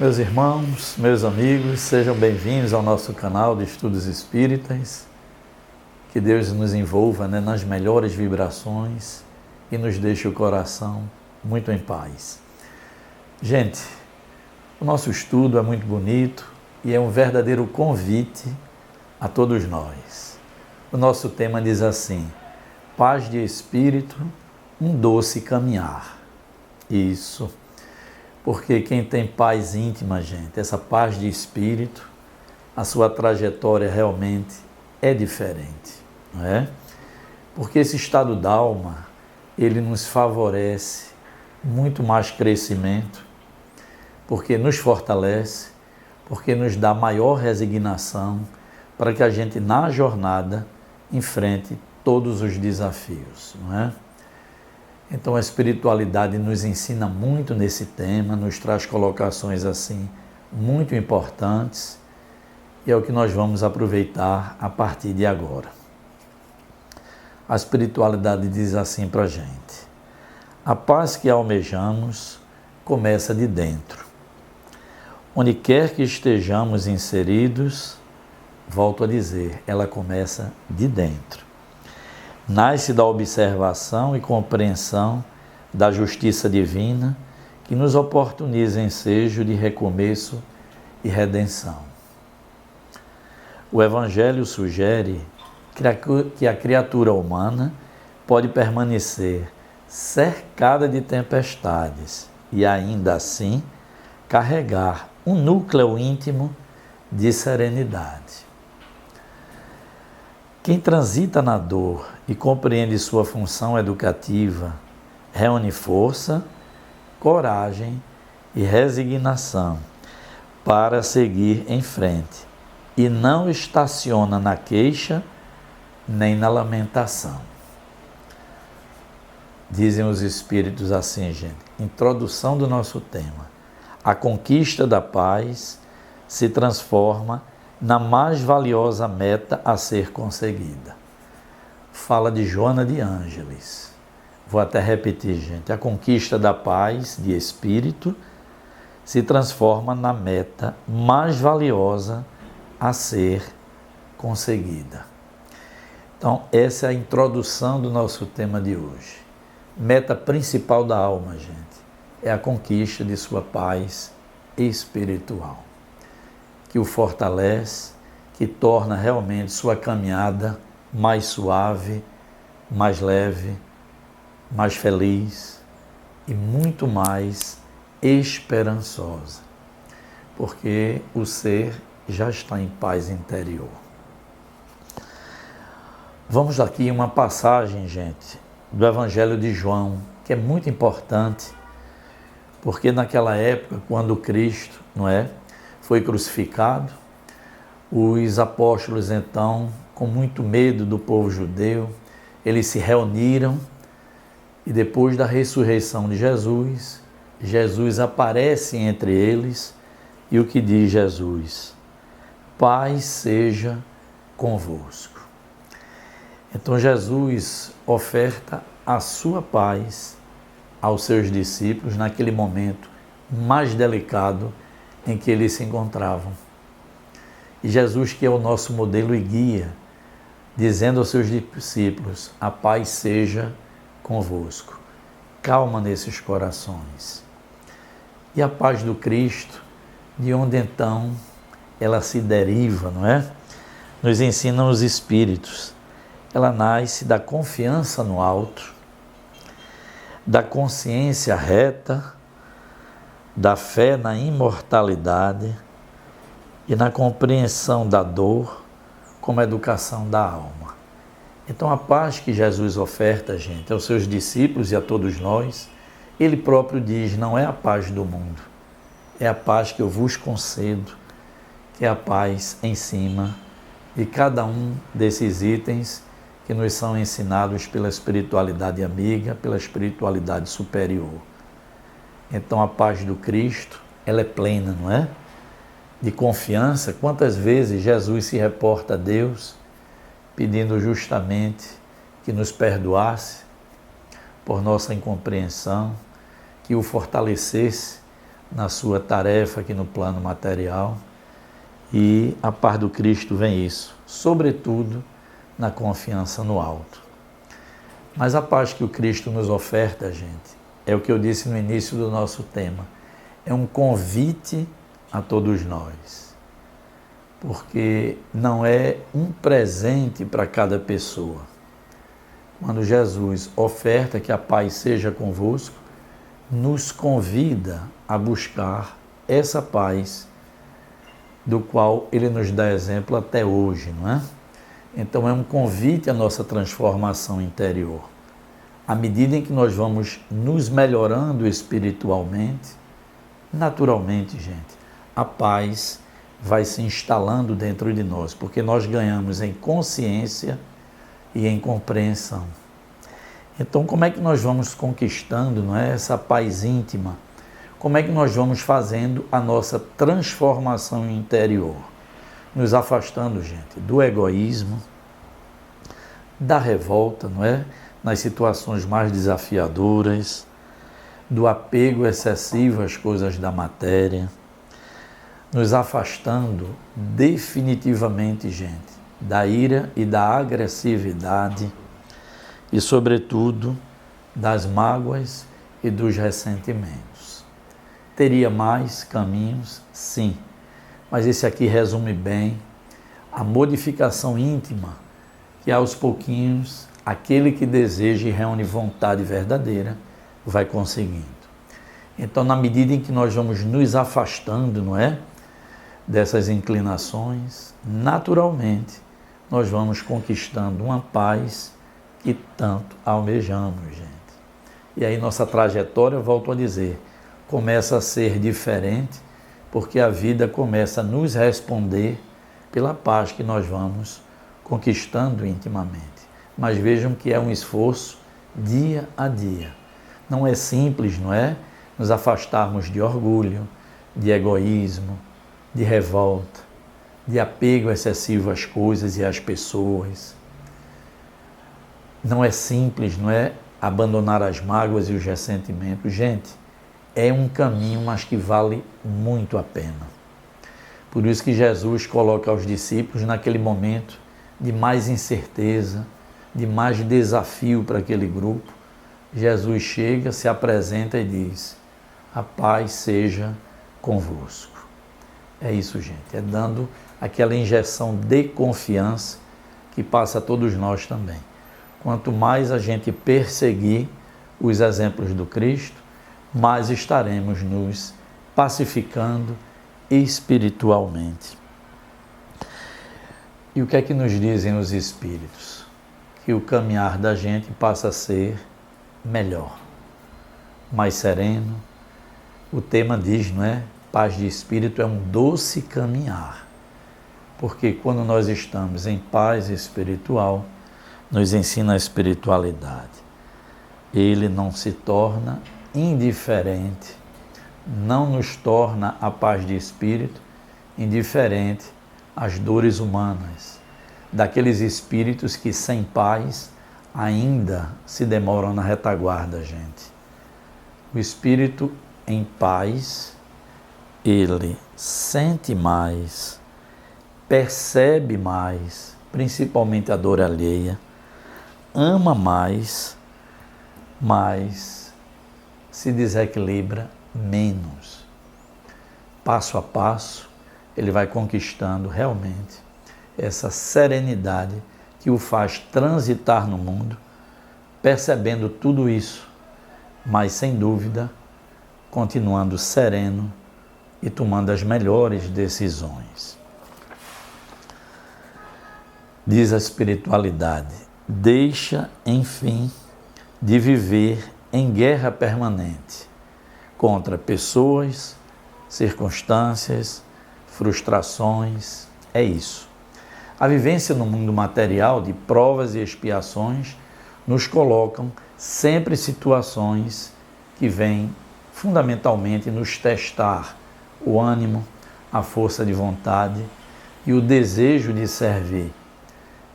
Meus irmãos, meus amigos, sejam bem-vindos ao nosso canal de Estudos Espíritas. Que Deus nos envolva, nas melhores vibrações e nos deixe o coração muito em paz. Gente, o nosso estudo é muito bonito e é um verdadeiro convite a todos nós. O nosso tema diz assim: paz de espírito, um doce caminhar. Isso. Porque quem tem paz íntima, gente, essa paz de espírito, a sua trajetória realmente é diferente, não é? Porque esse estado da alma, ele nos favorece muito mais crescimento, porque nos fortalece, porque nos dá maior resignação para que a gente, na jornada, enfrente todos os desafios, não é? Então a espiritualidade nos ensina muito nesse tema, nos traz colocações assim muito importantes e é o que nós vamos aproveitar a partir de agora. A espiritualidade diz assim para a gente: a paz que almejamos começa de dentro. Onde quer que estejamos inseridos, volto a dizer, ela começa de dentro. Nasce da observação e compreensão da justiça divina que nos oportuniza ensejo de recomeço e redenção. O Evangelho sugere que a criatura humana pode permanecer cercada de tempestades e ainda assim carregar um núcleo íntimo de serenidade. Quem transita na dor e compreende sua função educativa, reúne força, coragem e resignação para seguir em frente e não estaciona na queixa nem na lamentação. Dizem os espíritos assim, gente, introdução do nosso tema. A conquista da paz se transforma na mais valiosa meta a ser conseguida. Fala de Joana de Ângeles. Vou até repetir, gente. A conquista da paz de espírito se transforma na meta mais valiosa a ser conseguida. Então, essa é a introdução do nosso tema de hoje. Meta principal da alma, gente, é a conquista de sua paz espiritual, que o fortalece, que torna realmente sua caminhada mais suave, mais leve, mais feliz e muito mais esperançosa, porque o ser já está em paz interior. Vamos aqui uma passagem, gente, do Evangelho de João, que é muito importante, porque naquela época, quando Cristo, foi crucificado, os apóstolos então, com muito medo do povo judeu, eles se reuniram e depois da ressurreição de Jesus, Jesus aparece entre eles e o que diz Jesus? Paz seja convosco. Então Jesus oferta a sua paz aos seus discípulos naquele momento mais delicado em que eles se encontravam. E Jesus, que é o nosso modelo e guia, dizendo aos seus discípulos: a paz seja convosco. Calma nesses corações. E a paz do Cristo, de onde então ela se deriva, Nos ensinam os Espíritos. Ela nasce da confiança no alto, da consciência reta, da fé na imortalidade e na compreensão da dor como educação da alma. Então a paz que Jesus oferta, gente, aos seus discípulos e a todos nós, ele próprio diz, não é a paz do mundo, é a paz que eu vos concedo, que é a paz em cima de cada um desses itens que nos são ensinados pela espiritualidade amiga, pela espiritualidade superior. Então a paz do Cristo, ela é plena, de confiança. Quantas vezes Jesus se reporta a Deus pedindo justamente que nos perdoasse por nossa incompreensão, que o fortalecesse na sua tarefa aqui no plano material. E a paz do Cristo vem isso, sobretudo na confiança no alto. Mas a paz que o Cristo nos oferta, gente, é o que eu disse no início do nosso tema, é um convite a todos nós, porque não é um presente para cada pessoa. Quando Jesus oferta que a paz seja convosco, nos convida a buscar essa paz do qual Ele nos dá exemplo até hoje, não é? Então é um convite à nossa transformação interior. À medida em que nós vamos nos melhorando espiritualmente, naturalmente, gente, a paz vai se instalando dentro de nós, porque nós ganhamos em consciência e em compreensão. Então, como é que nós vamos conquistando, não é, essa paz íntima? Como é que nós vamos fazendo a nossa transformação interior? Nos afastando, gente, do egoísmo, da revolta, não é? Nas situações mais desafiadoras, do apego excessivo às coisas da matéria, nos afastando definitivamente, gente, da ira e da agressividade e, sobretudo, das mágoas e dos ressentimentos. Teria mais caminhos? Sim, mas esse aqui resume bem a modificação íntima que, aos pouquinhos, aquele que deseja e reúne vontade verdadeira vai conseguindo. Então, na medida em que nós vamos nos afastando, não é, dessas inclinações, naturalmente, nós vamos conquistando uma paz que tanto almejamos, gente. E aí nossa trajetória, volto a dizer, começa a ser diferente, porque a vida começa a nos responder pela paz que nós vamos conquistando intimamente. Mas vejam que é um esforço dia a dia. Não é simples, não é? Nos afastarmos de orgulho, de egoísmo, de revolta, de apego excessivo às coisas e às pessoas. Não é simples, não é? Abandonar as mágoas e os ressentimentos. Gente, é um caminho, mas que vale muito a pena. Por isso que Jesus coloca aos discípulos naquele momento de mais incerteza, de mais desafio para aquele grupo. Jesus chega, se apresenta e diz: a paz seja convosco. É isso, gente, é dando aquela injeção de confiança que passa a todos nós também. Quanto mais a gente perseguir os exemplos do Cristo, mais estaremos nos pacificando espiritualmente. E o que é que nos dizem os Espíritos? Que o caminhar da gente passa a ser melhor, mais sereno. O tema diz, não é? Paz de espírito é um doce caminhar, porque quando nós estamos em paz espiritual, nos ensina a espiritualidade. Ele não se torna indiferente, não nos torna a paz de espírito indiferente às dores humanas, daqueles espíritos que sem paz ainda se demoram na retaguarda, gente. O espírito em paz, ele sente mais, percebe mais, principalmente a dor alheia, ama mais, mas se desequilibra menos. Passo a passo, ele vai conquistando realmente essa serenidade que o faz transitar no mundo, percebendo tudo isso, mas sem dúvida, continuando sereno e tomando as melhores decisões. Diz a espiritualidade: deixa, enfim, de viver em guerra permanente contra pessoas, circunstâncias, frustrações. É isso. A vivência no mundo material de provas e expiações nos colocam sempre situações que vêm fundamentalmente nos testar o ânimo, a força de vontade e o desejo de servir.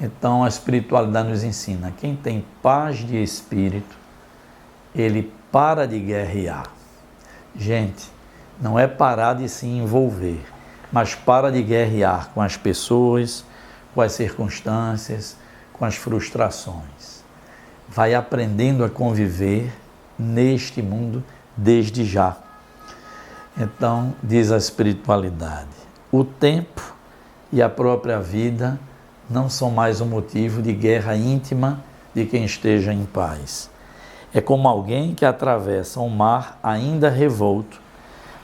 Então a espiritualidade nos ensina: quem tem paz de espírito, ele para de guerrear. Gente, não é parar de se envolver, mas para de guerrear com as pessoas, com as circunstâncias, com as frustrações. Vai aprendendo a conviver neste mundo desde já. Então, diz a espiritualidade, o tempo e a própria vida não são mais um motivo de guerra íntima de quem esteja em paz. É como alguém que atravessa um mar ainda revolto,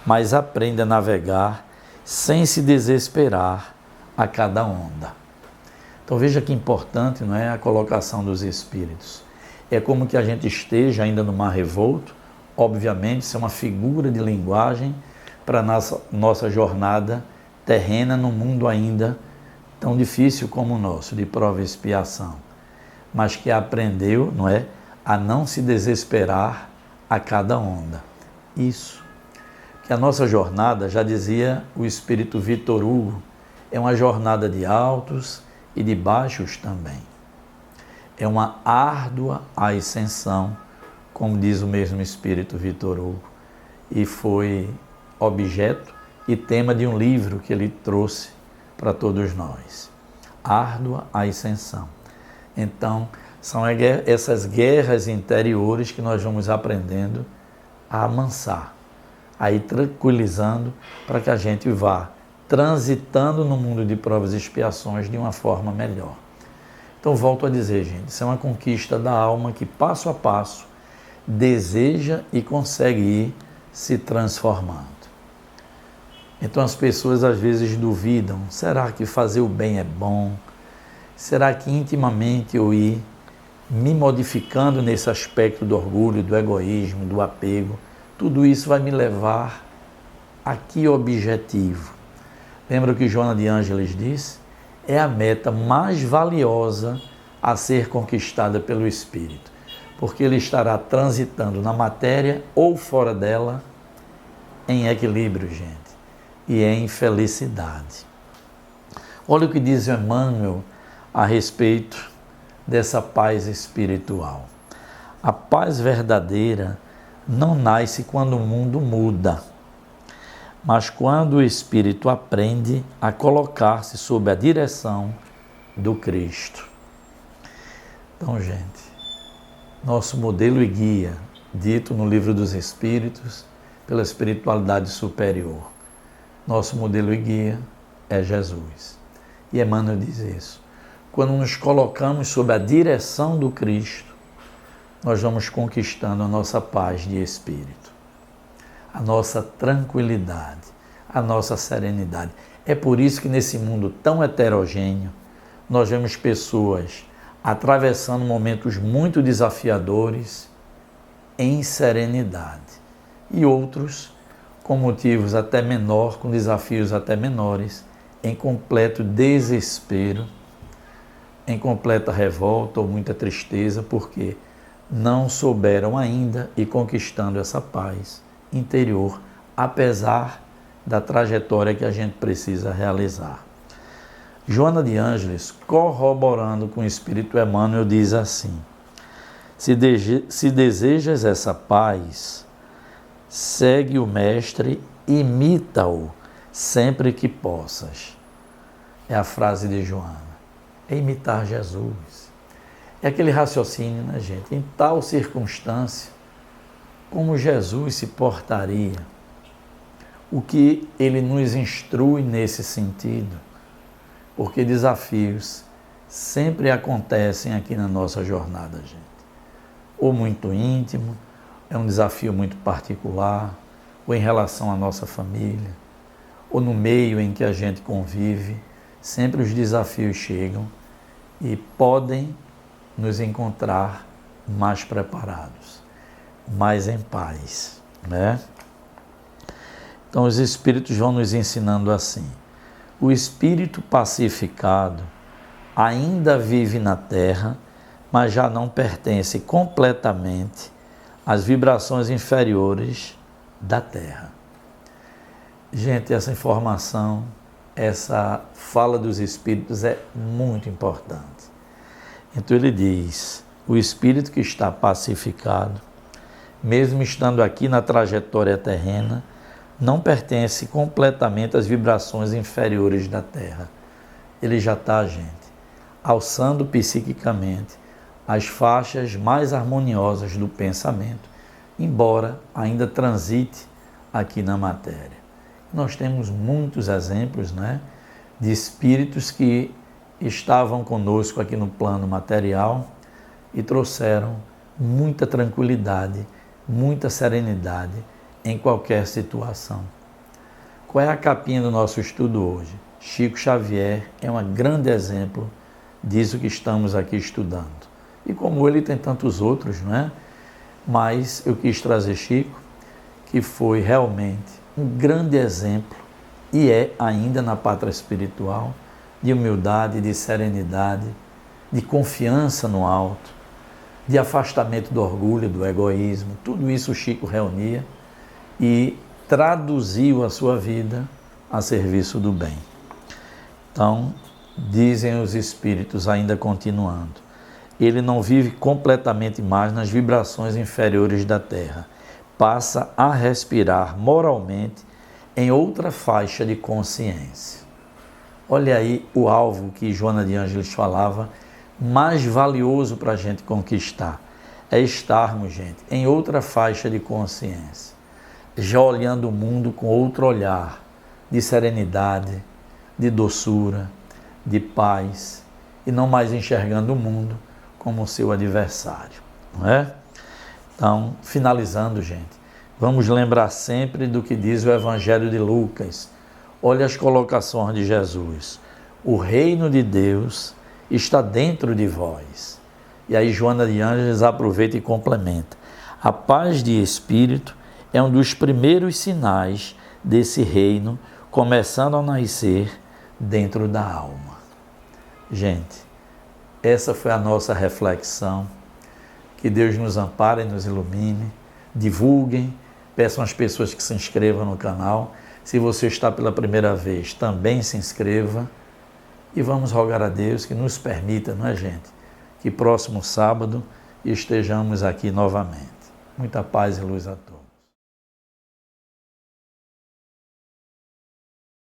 mas aprende a navegar sem se desesperar a cada onda. Então veja que importante, não é, a colocação dos espíritos. É como que a gente esteja ainda no mar revolto, obviamente isso é uma figura de linguagem para a nossa jornada terrena num mundo ainda tão difícil como o nosso, de prova e expiação, mas que aprendeu, não é, a não se desesperar a cada onda. Isso. Que a nossa jornada, já dizia o espírito Vitor Hugo, é uma jornada de altos e de baixos também. É uma árdua ascensão, como diz o mesmo espírito Vitor Hugo, e foi objeto e tema de um livro que ele trouxe para todos nós. Árdua ascensão. Então, são essas guerras interiores que nós vamos aprendendo a amansar, a ir tranquilizando para que a gente vá transitando no mundo de provas e expiações de uma forma melhor. Então, volto a dizer, gente, isso é uma conquista da alma que, passo a passo, deseja e consegue ir se transformando. Então, as pessoas às vezes duvidam, será que fazer o bem é bom? Será que intimamente eu ir me modificando nesse aspecto do orgulho, do egoísmo, do apego, tudo isso vai me levar a que objetivo? Lembra o que Joana de Ângeles disse? É a meta mais valiosa a ser conquistada pelo Espírito, porque ele estará transitando na matéria ou fora dela em equilíbrio, gente, e em felicidade. Olha o que diz Emmanuel a respeito dessa paz espiritual. A paz verdadeira não nasce quando o mundo muda, mas quando o espírito aprende a colocar-se sob a direção do Cristo. Então, gente, nosso modelo e guia, dito no Livro dos Espíritos, pela espiritualidade superior, nosso modelo e guia é Jesus. E Emmanuel diz isso. Quando nos colocamos sob a direção do Cristo, nós vamos conquistando a nossa paz de espírito, a nossa tranquilidade, a nossa serenidade. É por isso que nesse mundo tão heterogêneo, nós vemos pessoas atravessando momentos muito desafiadores em serenidade e outros com motivos até menores, com desafios até menores, em completo desespero, em completa revolta ou muita tristeza, porque não souberam ainda ir conquistando essa paz interior, apesar da trajetória que a gente precisa realizar. Joana de Ângeles, corroborando com o Espírito Emmanuel, diz assim: se desejas essa paz, segue o Mestre, imita-o sempre que possas. É a frase de Joana. É imitar Jesus. É aquele raciocínio, né, gente? Em tal circunstância, como Jesus se portaria? O que ele nos instrui nesse sentido? Porque desafios sempre acontecem aqui na nossa jornada, gente. Ou muito íntimo, é um desafio muito particular, ou em relação à nossa família, ou no meio em que a gente convive, sempre os desafios chegam e podem nos encontrar mais preparados, mais em paz, né? Então os Espíritos vão nos ensinando assim: o Espírito pacificado ainda vive na Terra, mas já não pertence completamente às vibrações inferiores da Terra. Gente, essa informação, essa fala dos Espíritos é muito importante. Então ele diz: o Espírito que está pacificado, mesmo estando aqui na trajetória terrena, não pertence completamente às vibrações inferiores da Terra. Ele já está, gente, alçando psiquicamente as faixas mais harmoniosas do pensamento, embora ainda transite aqui na matéria. Nós temos muitos exemplos, né, de espíritos que estavam conosco aqui no plano material e trouxeram muita tranquilidade, muita serenidade em qualquer situação. Qual é a capinha do nosso estudo hoje? Chico Xavier é um grande exemplo disso que estamos aqui estudando. E como ele tem tantos outros, não é? Mas eu quis trazer Chico, que foi realmente um grande exemplo e é ainda na pátria espiritual de humildade, de serenidade, de confiança no alto, de afastamento do orgulho, do egoísmo. Tudo isso o Chico reunia e traduziu a sua vida a serviço do bem. Então, dizem os espíritos, ainda continuando, ele não vive completamente mais nas vibrações inferiores da Terra, passa a respirar moralmente em outra faixa de consciência. Olha aí o alvo que Joana de Ângeles falava, mais valioso para a gente conquistar, é estarmos, gente, em outra faixa de consciência, já olhando o mundo com outro olhar, de serenidade, de doçura, de paz, e não mais enxergando o mundo como seu adversário, não é? Então, finalizando, gente, vamos lembrar sempre do que diz o Evangelho de Lucas. Olha as colocações de Jesus. O reino de Deus está dentro de vós. E aí Joana de Ângeles aproveita e complementa. A paz de espírito é um dos primeiros sinais desse reino começando a nascer dentro da alma. Gente, essa foi a nossa reflexão. Que Deus nos ampare e nos ilumine. Divulguem, peçam às pessoas que se inscrevam no canal. Se você está pela primeira vez, também se inscreva. E vamos rogar a Deus que nos permita, não é, gente? Que próximo sábado estejamos aqui novamente. Muita paz e luz a todos.